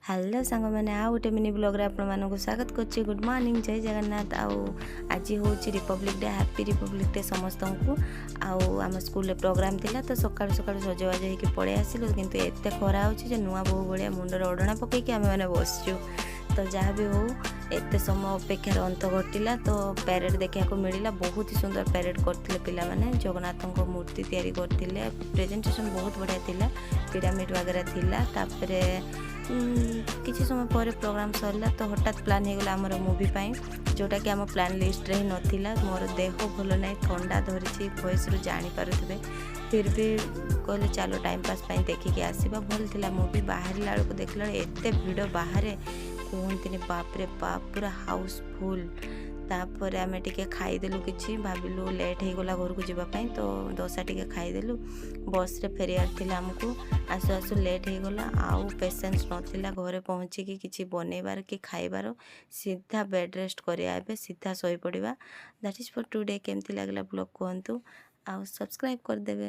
Hello सांग मैंने आउ गोटे मिनी ब्लॉग रे आपण मानक स्वागत करछि। गुड मॉर्निंग, जय जगन्नाथ। आज हूँ Republic day, happy Republic day समस्त को। आम स्कूल प्रोग्राम थिला तो सकाळु सकाळु सजवाज होइके पळे आसिलु, किंतु एते खरा होछि जे नुआ बहु बढिया मुंडर ओढणा पकेइके आमे माने बसछु। तो जहाँ भी हो एते समय अपेक्षार अंत घटिला। तो पैरेड देखा मिला, बहुत ही सुंदर पैरेड करते पिला माने। जगन्नाथ मूर्ति तैयारी करते, प्रेजेंटेशन बहुत बढ़िया थिला, पिरामिड वगैरह थिला। तापरे किसी समय पर प्रोग्राम सरला तो हठात प्लान हो गला आमर मूवी पाई, जोटा कि आम प्लान लिस्ट रे ही नथिला। मोर देह भल ना, ठंडा धरी, वॉइस रु जानी पारुथिबे, फिर भी कहले चलो टाइम पास पाई देखिके आसीबा। भल थिला मूवी। बाहर लाड़ को देखला एते भीड़ बाहर कहते बाप रे बाप, पूरा हाउसफुल। तापर आमे टिके खाईदेलु, किछि भाबिलु लेट हो गला घर को जीवाई, तो दोसा टिके खाईदेलु। बस रे फेरियार थिला आमको, आसु आसु लेट हो गला। आउ पेशेंस नथिला घरे पहुँचिकी किछि बनैबार कि खाइबार। सीधा बेड रेस्ट करिया, एबे सीधा सोई पड़िबा। That is for today. केमती लागला ब्लॉग कहंतु, आउ सब्सक्राइब कर देबे।